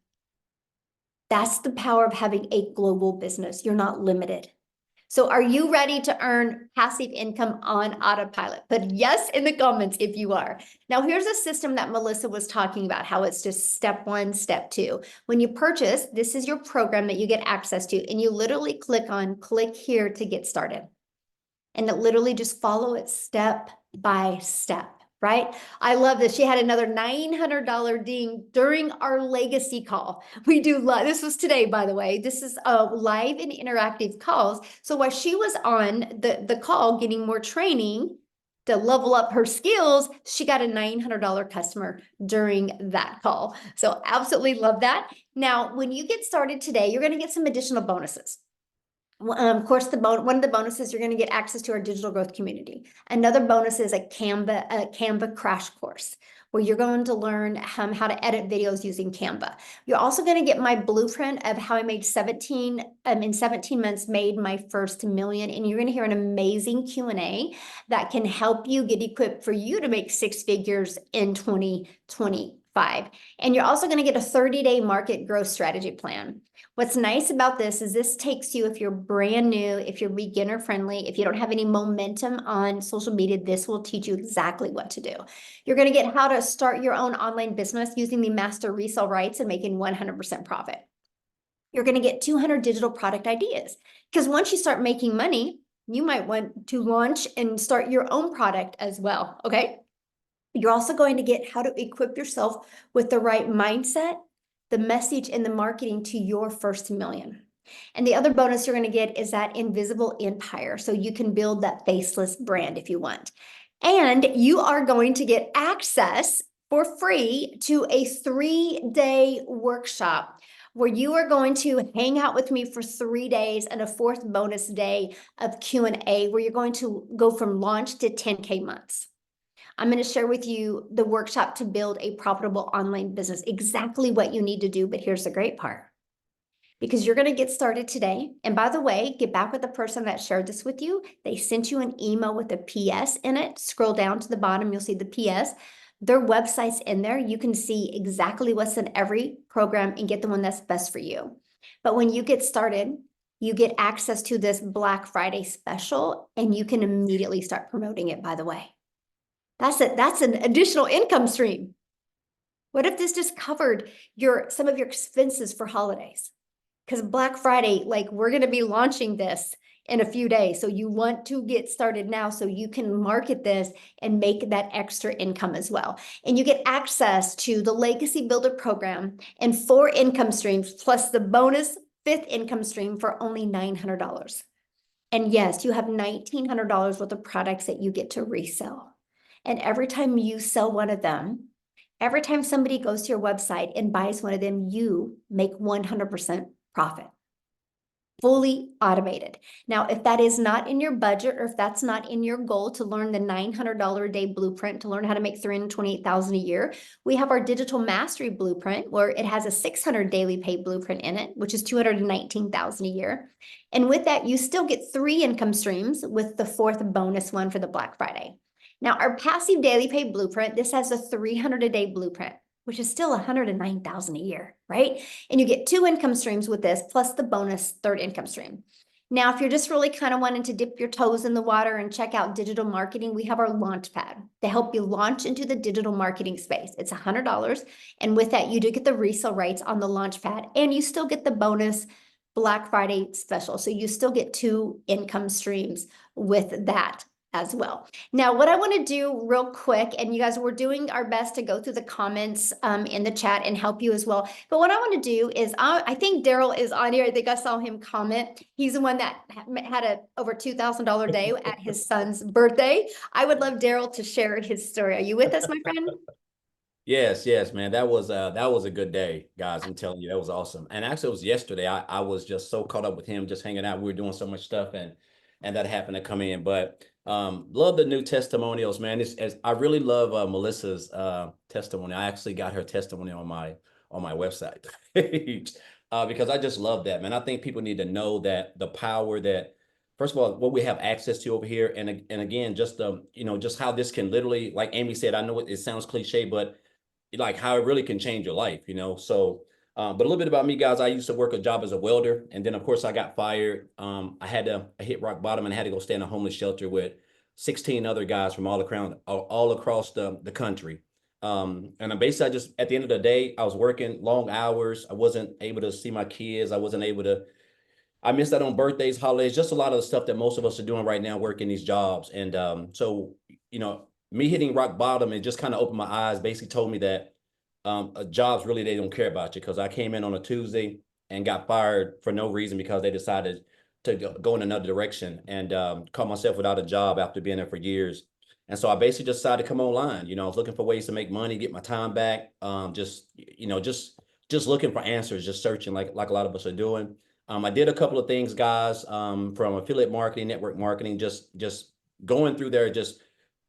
That's the power of having a global business. You're not limited. So are you ready to earn passive income on autopilot? Put yes in the comments if you are. Now, here's a system that Melissa was talking about, how it's just step 1, step 2. When you purchase, this is your program that you get access to, and you literally click here to get started. And it literally just follow it step by step. Right? I love this. She had another $900 ding during our legacy call. We do live. This was today, by the way. This is live and interactive calls. So while she was on the call getting more training to level up her skills, she got a $900 customer during that call. So absolutely love that. Now, when you get started today, you're going to get some additional bonuses. Of course, one of the bonuses, you're going to get access to our digital growth community. Another bonus is a Canva crash course where you're going to learn how to edit videos using Canva. You're also going to get my blueprint of how I made in 17 months, made my first million. And you're going to hear an amazing Q&A that can help you get equipped for you to make 6 figures in 2025. And you're also going to get a 30-day market growth strategy plan. What's nice about this is this takes you, if you're brand new, if you're beginner friendly, if you don't have any momentum on social media, this will teach you exactly what to do. You're going to get how to start your own online business using the master resale rights and making 100% profit. You're going to get 200 digital product ideas, because once you start making money, you might want to launch and start your own product as well. Okay. You're also going to get how to equip yourself with the right mindset, the message, and the marketing to your first million. And the other bonus you're going to get is that invisible empire. So you can build that faceless brand if you want. And you are going to get access for free to a 3-day workshop where you are going to hang out with me for 3 days and a 4th bonus day of Q&A where you're going to go from launch to 10K months. I'm going to share with you the workshop to build a profitable online business, exactly what you need to do. But here's the great part, because you're going to get started today. And by the way, get back with the person that shared this with you. They sent you an email with a PS in it. Scroll down to the bottom, you'll see the PS. Their website's in there. You can see exactly what's in every program and get the one that's best for you. But when you get started, you get access to this Black Friday special, and you can immediately start promoting it, by the way. That's an additional income stream. What if this just covered some of your expenses for holidays? Because Black Friday, like, we're going to be launching this in a few days. So you want to get started now so you can market this and make that extra income as well. And you get access to the Legacy Builder program and 4 income streams, plus the bonus 5th income stream for only $900. And yes, you have $1,900 worth of products that you get to resell. And every time you sell one of them, every time somebody goes to your website and buys one of them, you make 100% profit. fully automated. Now, if that is not in your budget, or if that's not in your goal to learn the $900 a day blueprint to learn how to make $328,000 a year, we have our digital mastery blueprint where it has a 600 daily pay blueprint in it, which is $219,000 a year. And with that, you still get 3 income streams with the 4th bonus one for the Black Friday. Now, our passive daily pay blueprint, this has a 300 a day blueprint, which is still $109,000 a year, right? And you get 2 income streams with this, plus the bonus 3rd income stream. Now, if you're just really kind of wanting to dip your toes in the water and check out digital marketing, we have our launch pad to help you launch into the digital marketing space. It's $100. And with that, you do get the resale rights on the launch pad, and you still get the bonus Black Friday special. So you still get 2 income streams with that as well. Now, what I want to do real quick, and you guys, we're doing our best to go through the comments in the chat and help you as well. But what I want to do is, I think Daryl is on here. I think I saw him comment. He's the one that had a over $2,000 day at his son's birthday. I would love Daryl to share his story. Are you with us, my friend? Yes, man. That was a good day, guys. I'm telling you, that was awesome. And actually, it was yesterday. I was just so caught up with him, just hanging out. We were doing so much stuff, and that happened to come in. But love the new testimonials, man. I really love Melissa's testimony. I actually got her testimony on my website because I just love that, man. I think people need to know that the power that, first of all, what we have access to over here, and again, just just how this can literally, like Amy said, I know it sounds cliche, but like how it really can change your life, So, but a little bit about me, guys. I used to work a job as a welder, and then of course I got fired. I hit rock bottom and I had to go stay in a homeless shelter with 16 other guys from all across the country. And basically, I just, at the end of the day, I was working long hours. I wasn't able to see my kids. I missed out on birthdays, holidays, just a lot of the stuff that most of us are doing right now, working these jobs. And so, me hitting rock bottom, it just kind of opened my eyes, basically told me that jobs really, they don't care about you, because I came in on a Tuesday and got fired for no reason because they decided to go in another direction, and caught myself without a job after being there for years. And so I basically just decided to come online. I was looking for ways to make money, get my time back, just looking for answers, just searching like a lot of us are doing. I did a couple of things, guys, from affiliate marketing, network marketing, just going through there, just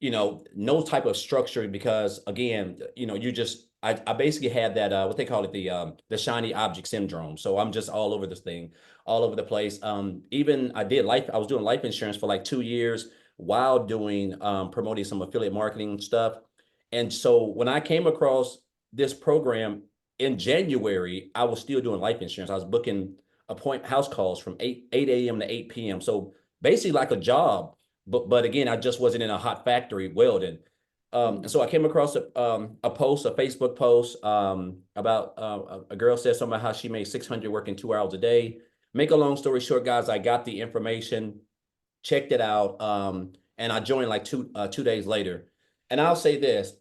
no type of structure, because again, I basically had that what they call it, the shiny object syndrome. So I'm just all over this thing, all over the place. Even I was doing life insurance for like 2 years while doing promoting some affiliate marketing stuff. And so when I came across this program in January, I was still doing life insurance. I was booking house calls from 8 a.m. to 8 p.m. So basically like a job. But again, I just wasn't in a hot factory welding. And so I came across a Facebook post about a girl said something about how she made 600 working 2 hours a day. Make a long story short, guys, I got the information, checked it out, and I joined like two days later. And I'll say this: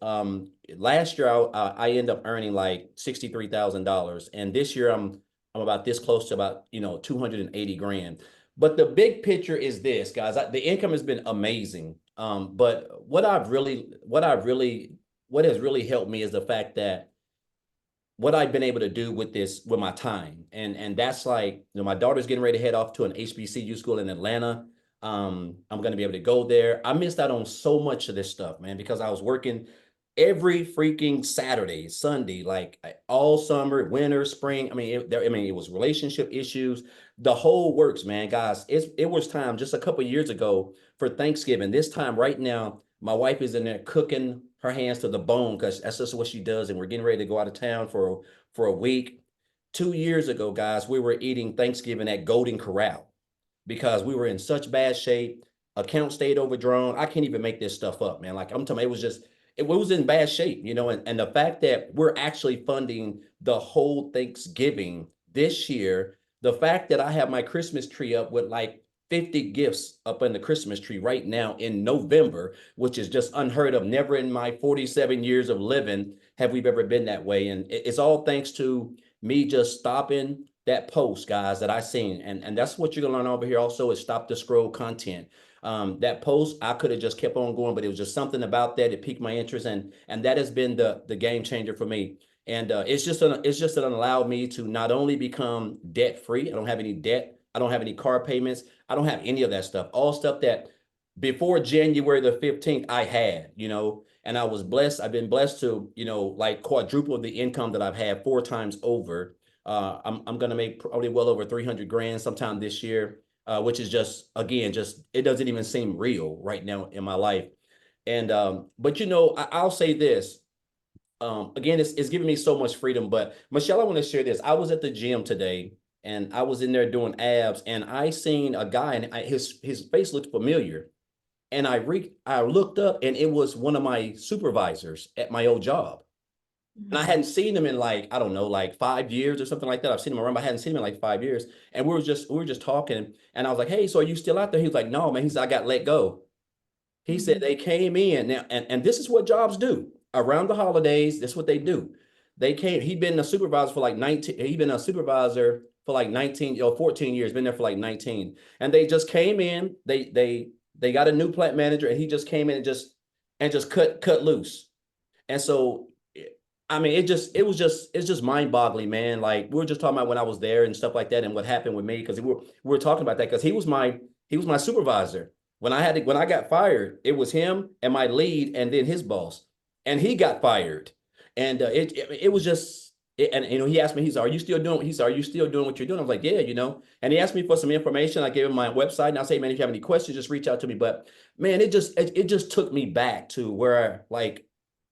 last year I ended up earning like $63,000, and this year I'm about this close to about 280 grand. But the big picture is this, guys. The income has been amazing. But what has really helped me is the fact that what I've been able to do with my time. And that's like, my daughter's getting ready to head off to an HBCU school in Atlanta. I'm going to be able to go there. I missed out on so much of this stuff, man, because I was working every freaking Saturday, Sunday, like all summer, winter, spring. It was relationship issues, the whole works, man. Guys, it was time just a couple of years ago for Thanksgiving. This time right now, my wife is in there cooking her hands to the bone, because that's just what she does. And we're getting ready to go out of town for a week. 2 years ago, guys, we were eating Thanksgiving at Golden Corral because we were in such bad shape. Account stayed overdrawn. I can't even make this stuff up, man. Like I'm telling you, it was in bad shape, and the fact that we're actually funding the whole Thanksgiving this year, the fact that I have my Christmas tree up with like 50 gifts up in the Christmas tree right now in November, which is just unheard of. Never in my 47 years of living have we ever been that way. And it's all thanks to me just stopping that post, guys, that I seen. And that's what you're gonna learn over here also, is stop the scroll content. That post, I could have just kept on going, but it was just something about that. It piqued my interest, and that has been the game changer for me. And it's just allowed me to not only become debt free. I don't have any debt I don't have any car payments. I don't have any of that stuff. All stuff that before January the 15th I had, and I was blessed. I've been blessed to, like quadruple the income that I've had 4 times over. I'm going to make probably well over 300 grand sometime this year, which is just, again, just, it doesn't even seem real right now in my life. And, but I'll say this, again, it's giving me so much freedom. But Michele, I want to share this. I was at the gym today and I was in there doing abs, and I seen a guy, and his face looked familiar. And I looked up, and it was one of my supervisors at my old job. And I hadn't seen him in, like, I don't know, like 5 years or something like that. I've seen him around, but I hadn't seen him in like 5 years. And we were just talking, and I was like, "Hey, so are you still out there?" He was like, "No, man." He said, "I got let go." He said they came in now, and this is what jobs do around the holidays. That's what they do. He'd been a supervisor for like 19, he'd been a supervisor for like 19 or 14 years, been there for like 19. And they just came in, they got a new plant manager, and he just came in and just cut loose. And so, I mean, it's just mind boggling, man. Like, we were just talking about when I was there and stuff like that, and what happened with me, because we were talking about that, because he was my supervisor. When I got fired, it was him and my lead, and then his boss, and he got fired. And it was just, and he asked me, he said, "Are you still doing?" He said, "Are you still doing what you're doing?" I was like, "Yeah, And he asked me for some information. I gave him my website, and I say, "Man, if you have any questions, just reach out to me." But man, it just took me back to where, like,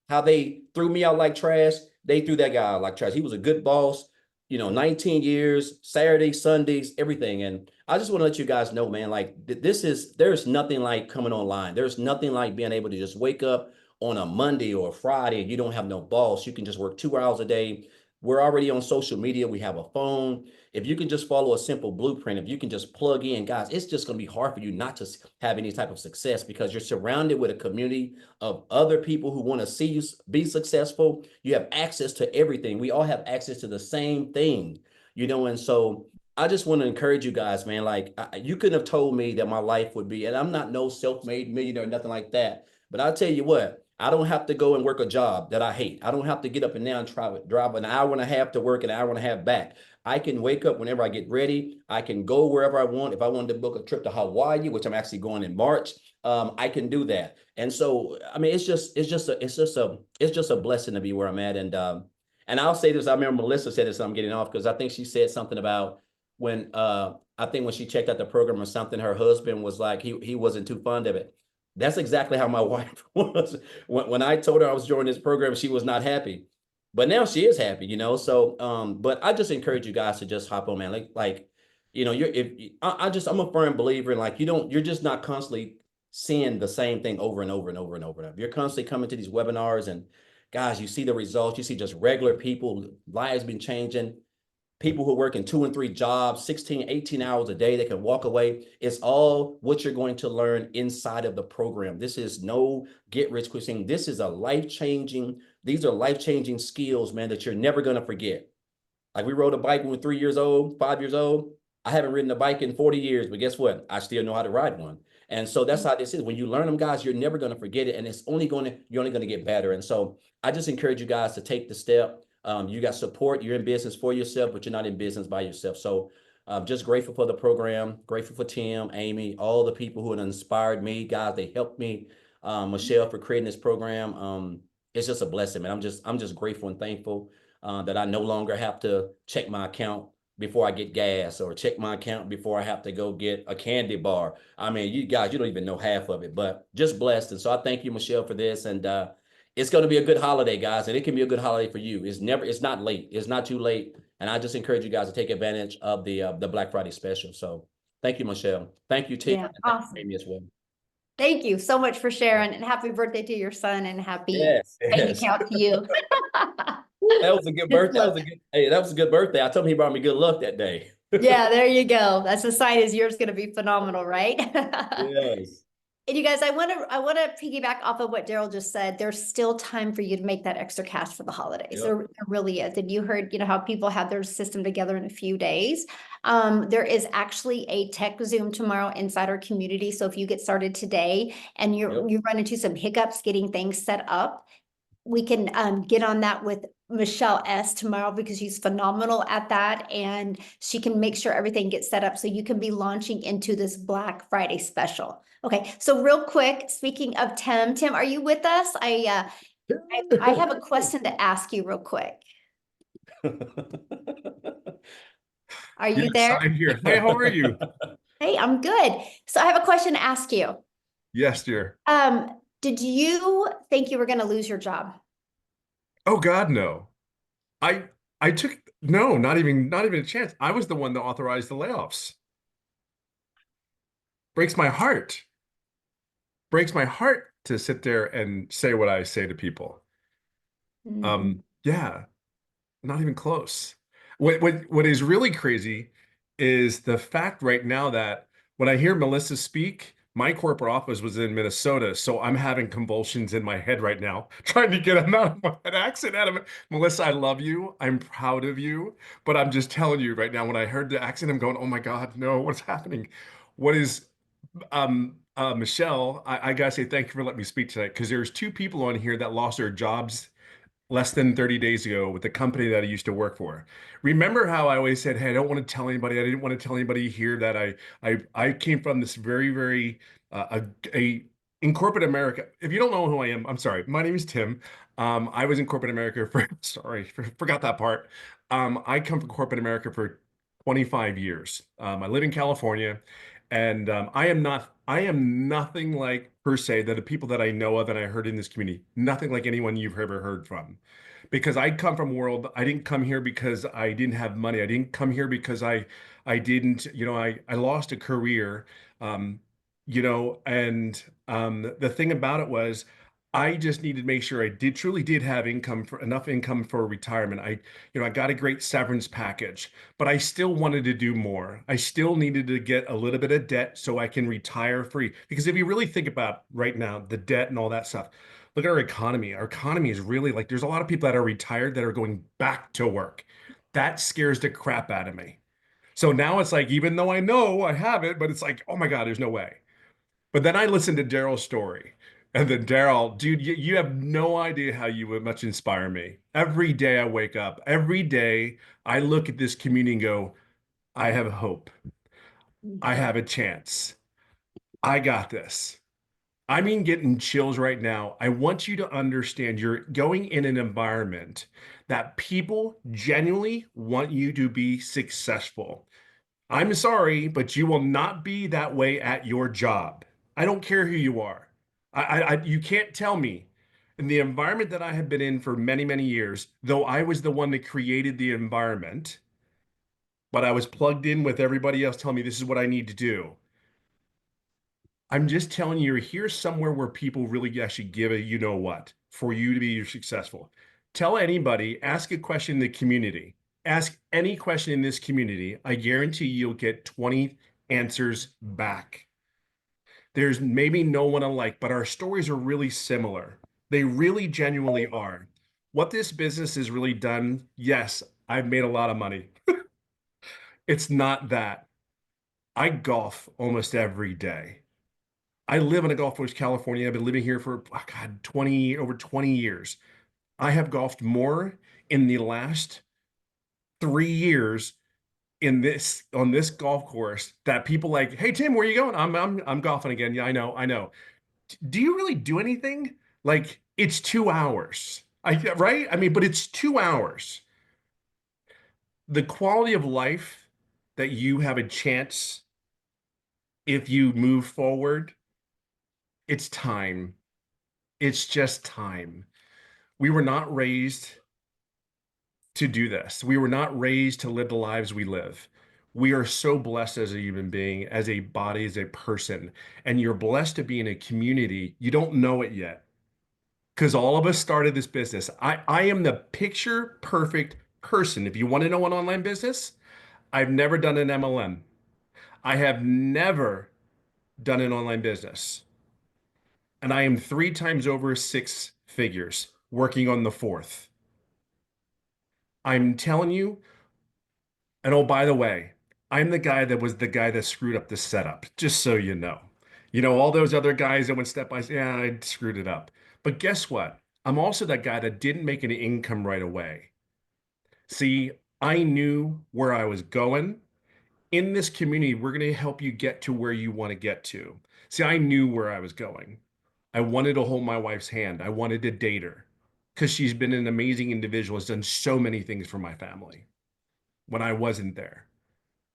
how they threw me out like trash. They threw that guy out like trash. He was a good boss, 19 years, Saturdays, Sundays, everything. And I just want to let you guys know, man, like, there's nothing like coming online. There's nothing like being able to just wake up on a Monday or a Friday and you don't have no boss. You can just work 2 hours a day. We're already on social media. We have a phone. If you can just follow a simple blueprint, if you can just plug in, guys, it's just going to be hard for you not to have any type of success, because you're surrounded with a community of other people who want to see you be successful. You have access to everything. We all have access to the same thing, and so I just want to encourage you guys, man. Like, you couldn't have told me that my life would be, and I'm not no self-made millionaire, nothing like that. But I'll tell you what, I don't have to go and work a job that I hate. I don't have to get up and down, drive an hour and a half to work, an hour and a half back. I can wake up whenever I get ready. I can go wherever I want. If I wanted to book a trip to Hawaii, which I'm actually going in March, I can do that. And so, I mean, it's just a blessing to be where I'm at. And I'll say this. I remember Melissa said this. I'm getting off because I think she said something about when I think when she checked out the program or something, her husband was like, he wasn't too fond of it. That's exactly how my wife was. When I told her I was joining this program, she was not happy. But now she is happy, So, but I just encourage you guys to just hop on, man. I'm a firm believer in, like, you're just not constantly seeing the same thing over and over and over and over and over. You're constantly coming to these webinars, and guys, you see the results. You see just regular people, lives been changing. People who work in 2 and 3 jobs, 16, 18 hours a day, they can walk away. It's all what you're going to learn inside of the program. This is no get rich quick thing. These are life-changing skills, man, that you're never going to forget. Like, we rode a bike when we were 3 years old, 5 years old. I haven't ridden a bike in 40 years, but guess what? I still know how to ride one. And so that's how this is. When you learn them, guys, you're never going to forget it. And you're only going to get better. And so I just encourage you guys to take the step. You got support. You're in business for yourself, but you're not in business by yourself. So I'm just grateful for the program, grateful for Tim, Amy, all the people who have inspired me, guys. They helped me. Michele, for creating this program. It's just a blessing, man. I'm just grateful and thankful that I no longer have to check my account before I get gas, or check my account before I have to go get a candy bar. I mean, you guys, you don't even know half of it, but just blessed. And so I thank you, Michele, for this. And it's going to be a good holiday, guys. And it can be a good holiday for you. It's not late. It's not too late. And I just encourage you guys to take advantage of the Black Friday special. So thank you, Michele. Thank you, Tim. Yeah, And awesome. Amy as well. Thank you so much for sharing, and happy birthday to your son, and happy bank Yes. account to you. That was a good birthday. That was a good birthday. I told him he brought me good luck that day. Yeah, there you go. That's a sign is yours going to be phenomenal, right? Yes. And you guys, I want to piggyback off of what Daryl just said. There's still time for you to make that extra cash for the holidays. Yep. There really is. And you heard, how people have their system together in a few days. There is actually a tech Zoom tomorrow inside our community. So if you get started today and you run into some hiccups getting things set up, we can get on that with Michelle S tomorrow because she's phenomenal at that, and she can make sure everything gets set up so you can be launching into this Black Friday special. Okay, so real quick, speaking of Tim, are you with us? I have a question to ask you real quick. Are you Yes, there? I'm here. Hey, how are you? Hey, I'm good. So I have a question to ask you. Yes, dear. Did you think you were going to lose your job? Oh God, no. I I took no, not even a chance. I was the one that authorized the layoffs. Breaks my heart. Breaks my heart to sit there and say what I say to people. Yeah, not even close. What is really crazy is the fact right now that when I hear Melissa speak, my corporate office was in Minnesota, so I'm having convulsions in my head right now, trying to get an accent out of it. Melissa, I love you. I'm proud of you, but I'm just telling you right now, when I heard the accent, I'm going, oh my God, no, what's happening? What is Michele, I gotta say thank you for letting me speak tonight because there's two people on here that lost their jobs less than 30 days ago with the company that I used to work for. Remember how I always said, hey, I don't want to tell anybody. I didn't want to tell anybody here that I came from this very a in corporate America. If you don't know who I am, I'm sorry. My name is Tim. I was in corporate America for forgot that part. I come from corporate America for 25 years. I live in California, and I am nothing like per se that the people that I know of and I heard in this community, nothing like anyone you've ever heard from. Because I come from a world, I didn't come here because I didn't have money. I didn't come here because I didn't, I lost a career. Um, and the thing about it was I just needed to make sure I truly did have enough income for retirement. I got a great severance package, but I still wanted to do more. I still needed to get a little bit of debt so I can retire free. Because if you really think about right now, the debt and all that stuff, look at our economy. Our economy is really like there's a lot of people that are retired that are going back to work. That scares the crap out of me. So now it's like, even though I know I have it, but it's like, oh my God, there's no way. But then I listened to Daryl's story. And then Daryl, dude, you have no idea how you would much inspire me. Every day I wake up, every day I look at this community and go, I have hope. I have a chance. I got this. I mean, getting chills right now. I want you to understand you're going in an environment that people genuinely want you to be successful. I'm sorry, but you will not be that way at your job. I don't care who you are. You can't tell me. In the environment that I have been in for many years, though I was the one that created the environment, but I was plugged in with everybody else telling me this is what I need to do. I'm just telling you, you're here somewhere where people really actually give a you know what for you to be successful. Tell anybody, ask a question in the community. Ask any question in this community. I guarantee you'll get 20 answers back. There's maybe no one alike, but our stories are really similar. They really genuinely are. What this business has really done, yes, I've made a lot of money. It's not that. I golf almost every day. I live in a Gulf Coast, California. I've been living here for, oh God, over 20 years. I have golfed more in the last 3 years on this golf course that people like, hey Tim, where are you going? I'm golfing again. Yeah, I know. Do you really do anything? Like it's 2 hours. Right? I mean, but it's 2 hours. The quality of life that you have a chance if you move forward, it's time. It's just time. We were not raised to do this. We were not raised to live the lives we live. We are so blessed as a human being, as a body, as a person. And you're blessed to be in a community. You don't know it yet because all of us started this business. I am the picture perfect person. If you want to know an online business, I've never done an MLM. I have never done an online business. And I am 3 times over 6 figures working on the fourth. I'm telling you, and oh, by the way, I'm the guy that was the guy that screwed up the setup, just so you know. You know, all those other guys that went step by step, yeah, I screwed it up. But guess what? I'm also that guy that didn't make an income right away. See, I knew where I was going. In this community, we're going to help you get to where you want to get to. See, I knew where I was going. I wanted to hold my wife's hand. I wanted to date her because she's been an amazing individual, has done so many things for my family when I wasn't there.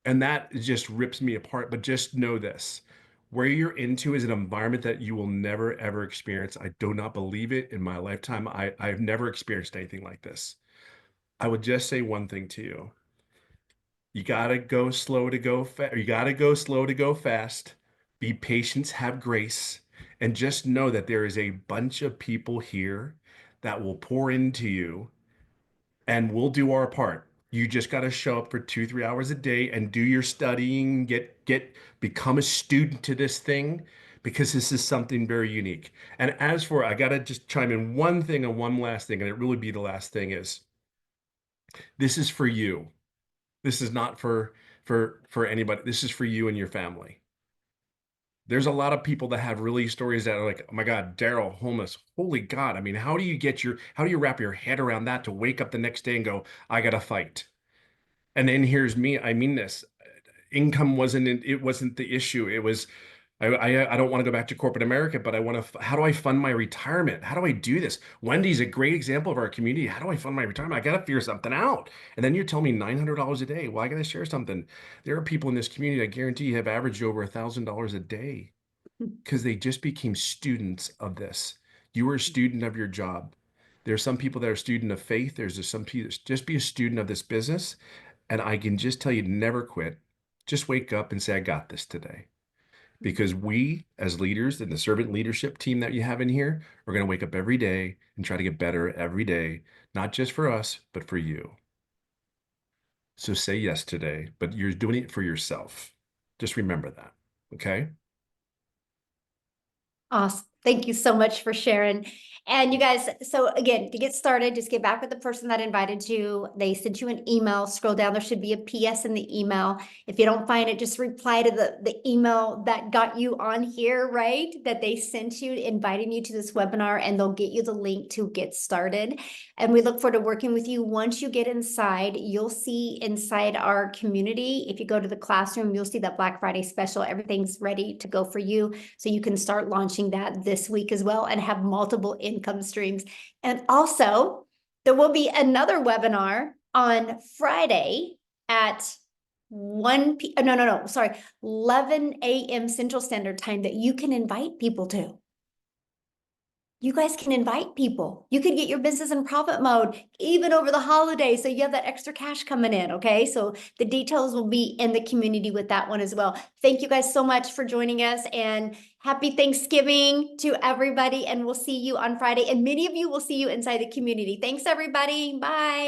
And that just rips me apart. But just know this, where you're into is an environment that you will never, ever experience. I do not believe it in my lifetime. I've never experienced anything like this. I would just say one thing to you. You gotta go slow to go fast. You gotta go slow to go fast. Be patient, have grace, and just know that there is a bunch of people here that will pour into you, and we'll do our part. You just got to show up for 2, 3 hours a day and do your studying, become a student to this thing because this is something very unique. And as for, I got to just chime in one thing and one last thing, and it really be the last thing is this is for you. This is not for anybody. This is for you and your family. There's a lot of people that have really stories that are like, oh my God, Daryl, homeless. Holy God. I mean, how do you wrap your head around that to wake up the next day and go, I gotta fight? And then here's me. I mean this. Income wasn't the issue. It was I don't want to go back to corporate America, but I want to, how do I fund my retirement? How do I do this? Wendy's a great example of our community. How do I fund my retirement? I got to figure something out. And then you tell me $900 a day. Well, I got to share something. There are people in this community, I guarantee you have averaged over $1,000 a day because they just became students of this. You are a student of your job. There's some people that are student of faith. There's just some people, just be a student of this business. And I can just tell you, never quit. Just wake up and say, I got this today. Because we, as leaders in the servant leadership team that you have in here, are going to wake up every day and try to get better every day, not just for us, but for you. So say yes today, but you're doing it for yourself. Just remember that. Okay. Awesome. Thank you so much for sharing. And you guys, so again, to get started, just get back with the person that invited you. They sent you an email, scroll down, there should be a PS in the email. If you don't find it, just reply to the email that got you on here, right? That they sent you, inviting you to this webinar, and they'll get you the link to get started. And we look forward to working with you. Once you get inside, you'll see inside our community. If you go to the classroom, you'll see that Black Friday special. Everything's ready to go for you. So you can start launching that this week as well and have multiple income streams. And also, there will be another webinar on Friday at 11 a.m. Central Standard Time that you can invite people to. You guys can invite people. You can get your business in profit mode even over the holidays. So you have that extra cash coming in. Okay. So the details will be in the community with that one as well. Thank you guys so much for joining us, and happy Thanksgiving to everybody. And we'll see you on Friday. And many of you will see you inside the community. Thanks, everybody. Bye.